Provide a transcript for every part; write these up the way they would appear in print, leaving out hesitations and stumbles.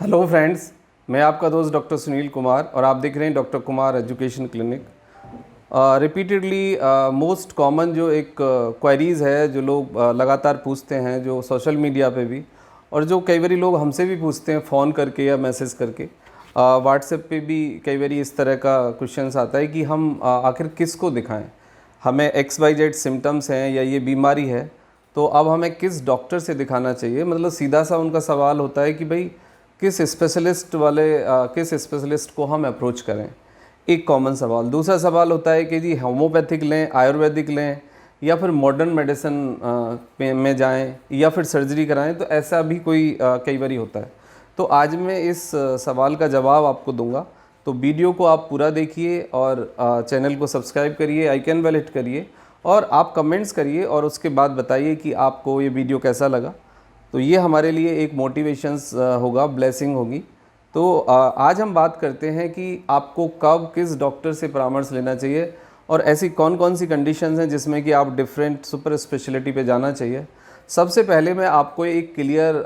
Hello friends, मैं आपका दोस्त डॉक्टर सुनील कुमार और आप देख रहे हैं doctor Kumar education clinic. Repeatedly most common जो एक क्वेरीज़ है जो लोग लगातार पूछते हैं, जो सोशल मीडिया पे भी और जो कई बारी लोग हमसे भी पूछते हैं फ़ोन करके या मैसेज करके, व्हाट्सएप पे भी कई बारी इस तरह का क्वेश्चंस आता है कि हम आखिर किसको दिखाएं। हमें XYZ सिम्टम्स हैं या ये बीमारी है, तो अब हमें किस डॉक्टर से दिखाना चाहिए। मतलब सीधा सा उनका सवाल होता है कि भाई किस स्पेशलिस्ट को हम अप्रोच करें, एक कॉमन सवाल। दूसरा सवाल होता है कि जी होम्योपैथिक लें, आयुर्वेदिक लें या फिर मॉडर्न मेडिसिन में जाएं या फिर सर्जरी कराएं। तो ऐसा भी कोई कई बारी होता है। तो आज मैं इस सवाल का जवाब आपको दूंगा, तो वीडियो को आप पूरा देखिए और चैनल को सब्सक्राइब करिए, आइकन बेल हिट करिए और आप कमेंट्स करिए और उसके बाद बताइए कि आपको ये वीडियो कैसा लगा। तो ये हमारे लिए एक मोटिवेशंस होगा, ब्लेसिंग होगी। तो आज हम बात करते हैं कि आपको कब किस डॉक्टर से परामर्श लेना चाहिए और ऐसी कौन कौन सी कंडीशंस हैं जिसमें कि आप डिफरेंट सुपर स्पेशलिटी पे जाना चाहिए। सबसे पहले मैं आपको एक क्लियर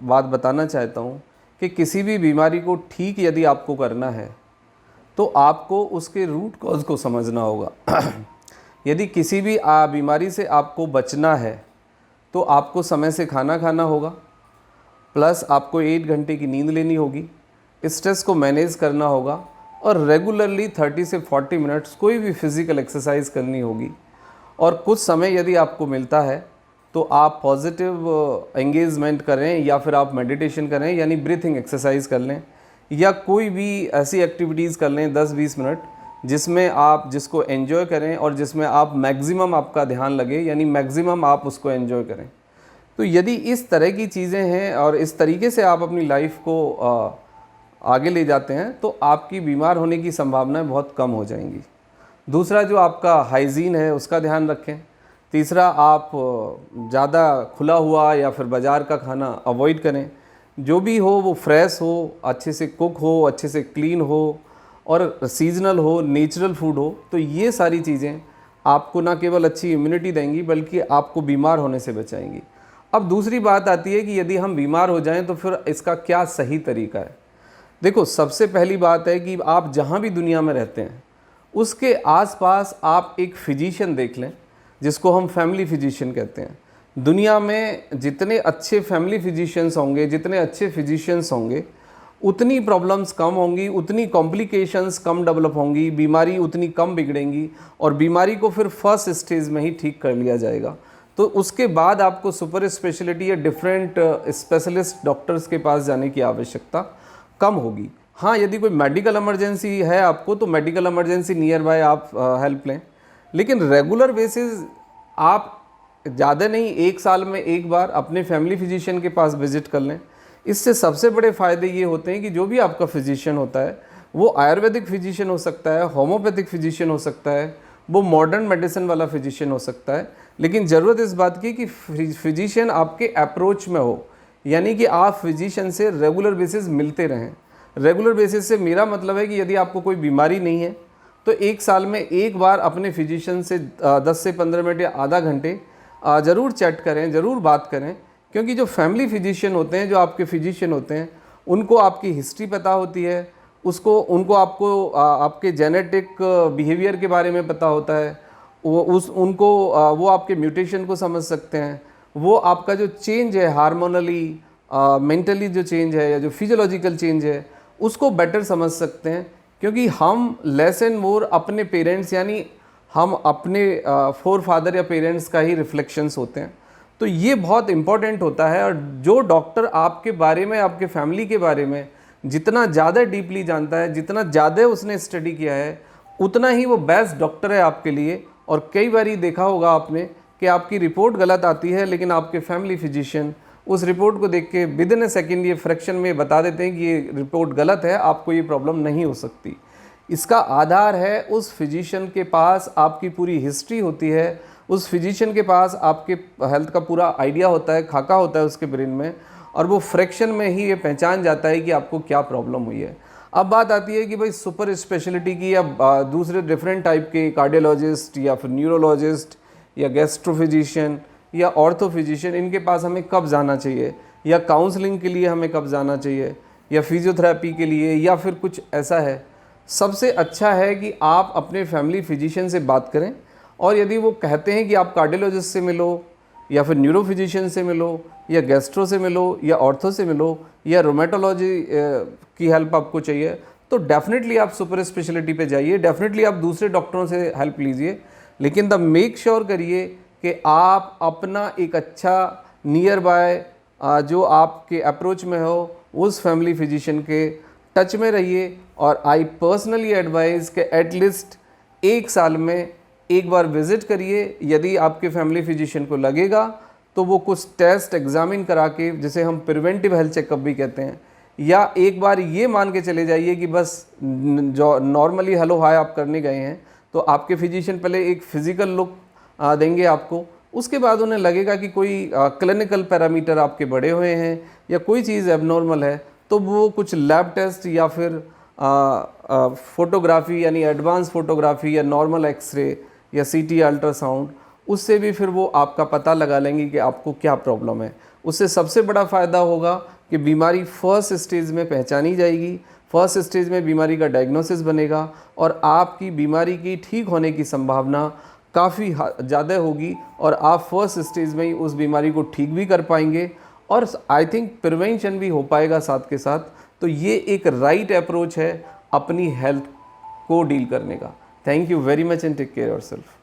बात बताना चाहता हूँ कि किसी भी बीमारी को ठीक यदि आपको करना है तो आपको उसके रूट कॉज को समझना होगा। यदि किसी भी बीमारी से आपको बचना है तो आपको समय से खाना खाना होगा, प्लस आपको 8 घंटे की नींद लेनी होगी, स्ट्रेस को मैनेज करना होगा और रेगुलरली 30 से 40 मिनट्स कोई भी फिज़िकल एक्सरसाइज करनी होगी। और कुछ समय यदि आपको मिलता है तो आप पॉजिटिव एंगेजमेंट करें या फिर आप मेडिटेशन करें, यानी ब्रीथिंग एक्सरसाइज कर लें या कोई भी ऐसी एक्टिविटीज़ कर लें 10-20 मिनट जिसमें आप जिसको एंजॉय करें और जिसमें आप मैक्सिमम आपका ध्यान लगे, यानी मैक्सिमम आप उसको एंजॉय करें। तो यदि इस तरह की चीज़ें हैं और इस तरीके से आप अपनी लाइफ को आगे ले जाते हैं तो आपकी बीमार होने की संभावनाएं बहुत कम हो जाएंगी। दूसरा, जो आपका हाइजीन है उसका ध्यान रखें। तीसरा, आप ज़्यादा खुला हुआ या फिर बाज़ार का खाना अवॉइड करें। जो भी हो वो फ्रेश हो, अच्छे से कुक हो, अच्छे से क्लीन हो और सीजनल हो, नेचुरल फूड हो। तो ये सारी चीज़ें आपको ना केवल अच्छी इम्यूनिटी देंगी बल्कि आपको बीमार होने से बचाएंगी। अब दूसरी बात आती है कि यदि हम बीमार हो जाएं तो फिर इसका क्या सही तरीका है। देखो, सबसे पहली बात है कि आप जहाँ भी दुनिया में रहते हैं उसके आसपास आप एक फिजिशियन देख लें, जिसको हम फैमिली फिजिशियन कहते हैं। दुनिया में जितने अच्छे फैमिली फिजिशियंस होंगे, जितने अच्छे फिजिशियंस होंगे, उतनी प्रॉब्लम्स कम होंगी, उतनी कॉम्प्लिकेशंस कम डेवलप होंगी, बीमारी उतनी कम बिगड़ेंगी और बीमारी को फिर फर्स्ट स्टेज में ही ठीक कर लिया जाएगा। तो उसके बाद आपको सुपर स्पेशलिटी या डिफरेंट स्पेशलिस्ट डॉक्टर्स के पास जाने की आवश्यकता कम होगी। हाँ, यदि कोई मेडिकल इमरजेंसी है आपको तो मेडिकल इमरजेंसी नियर बाय आप हेल्प लें, लेकिन रेगुलर बेसिस आप ज़्यादा नहीं, 1 साल में एक बार अपने फैमिली फिजिशियन के पास विजिट कर लें। इससे सबसे बड़े फ़ायदे ये होते हैं कि जो भी आपका फिजिशियन होता है वो आयुर्वेदिक फिजिशियन हो सकता है, होम्योपैथिक फिजिशियन हो सकता है, वो मॉडर्न मेडिसिन वाला फिजिशियन हो सकता है, लेकिन ज़रूरत इस बात की कि फिजिशियन आपके अप्रोच में हो, यानी कि आप फिजिशियन से रेगुलर बेसिस मिलते रहें। रेगुलर बेसिस से मेरा मतलब है कि यदि आपको कोई बीमारी नहीं है तो 1 साल में एक बार अपने फिजिशियन से 10 से 15 मिनट या आधा घंटे ज़रूर चैट करें, ज़रूर बात करें। क्योंकि जो फैमिली फिजिशियन होते हैं, जो आपके फिजिशियन होते हैं, उनको आपकी हिस्ट्री पता होती है, उनको आपके जेनेटिक बिहेवियर के बारे में पता होता है, वो आपके म्यूटेशन को समझ सकते हैं, वो आपका जो चेंज है हार्मोनली, मेंटली जो चेंज है या जो फिजियोलॉजिकल चेंज है उसको बेटर समझ सकते हैं। क्योंकि हम लेस एंड मोर अपने पेरेंट्स, यानी हम अपने फोर फादर या पेरेंट्स का ही रिफ्लेक्शंस होते हैं। तो ये बहुत इम्पॉर्टेंट होता है और जो डॉक्टर आपके बारे में, आपके फैमिली के बारे में जितना ज़्यादा डीपली जानता है, जितना ज़्यादा उसने स्टडी किया है, उतना ही वो बेस्ट डॉक्टर है आपके लिए। और कई बार देखा होगा आपने कि आपकी रिपोर्ट गलत आती है, लेकिन आपके फैमिली फिजिशियन उस रिपोर्ट को देख के विदिन ए सेकेंड, ये फ्रैक्शन में बता देते हैं कि ये रिपोर्ट गलत है, आपको ये प्रॉब्लम नहीं हो सकती। इसका आधार है उस फिजिशियन के पास आपकी पूरी हिस्ट्री होती है, उस फिजिशियन के पास आपके हेल्थ का पूरा आइडिया होता है, खाका होता है उसके ब्रेन में, और वो फ्रैक्शन में ही ये पहचान जाता है कि आपको क्या प्रॉब्लम हुई है। अब बात आती है कि भाई सुपर स्पेशलिटी की या दूसरे डिफरेंट टाइप के कार्डियोलॉजिस्ट या फिर न्यूरोलॉजिस्ट या गैस्ट्रोफिजिशियन या ऑर्थो फिजिशियन, इनके पास हमें कब जाना चाहिए या काउंसलिंग के लिए हमें कब जाना चाहिए या फिजियोथेरेपी के लिए या फिर कुछ ऐसा है, सबसे अच्छा है कि आप अपने फैमिली फिजिशियन से बात करें। और यदि वो कहते हैं कि आप कार्डियोलॉजिस्ट से मिलो या फिर न्यूरो फिजिशियन से मिलो या गैस्ट्रो से मिलो या ऑर्थो से मिलो या रोमेटोलॉजी की हेल्प आपको चाहिए, तो डेफिनेटली आप सुपर स्पेशलिटी पे जाइए, डेफिनेटली आप दूसरे डॉक्टरों से हेल्प लीजिए। लेकिन द मेक श्योर करिए कि आप अपना एक अच्छा नियर बाय जो आपके अप्रोच में हो उस फैमिली फिजिशियन के टच में रहिए। और आई पर्सनली एडवाइज़ कि एटलीस्ट 1 साल में एक बार विज़िट करिए। यदि आपके फैमिली फिजिशियन को लगेगा तो वो कुछ टेस्ट एग्जामिन करा के, जिसे हम प्रिवेंटिव हेल्थ चेकअप भी कहते हैं, या एक बार ये मान के चले जाइए कि बस जो नॉर्मली हेलो हाय आप करने गए हैं, तो आपके फिजिशियन पहले एक फ़िज़िकल लुक देंगे आपको। उसके बाद उन्हें लगेगा कि कोई क्लिनिकल पैरामीटर आपके बढ़े हुए हैं या कोई चीज़ एबनॉर्मल है, तो वो कुछ लैब टेस्ट या फिर फोटोग्राफी यानी एडवांस फोटोग्राफी या नॉर्मल एक्सरे या सीटी अल्ट्रासाउंड, उससे भी फिर वो आपका पता लगा लेंगे कि आपको क्या प्रॉब्लम है। उससे सबसे बड़ा फ़ायदा होगा कि बीमारी फर्स्ट स्टेज में पहचानी जाएगी, फर्स्ट स्टेज में बीमारी का डायग्नोसिस बनेगा और आपकी बीमारी की ठीक होने की संभावना काफ़ी ज़्यादा होगी और आप फर्स्ट स्टेज में ही उस बीमारी को ठीक भी कर पाएंगे और आई थिंक प्रिवेंशन भी हो पाएगा साथ के साथ। तो ये एक राइट अप्रोच है अपनी हेल्थ को डील करने का। Thank you very much and take care yourself.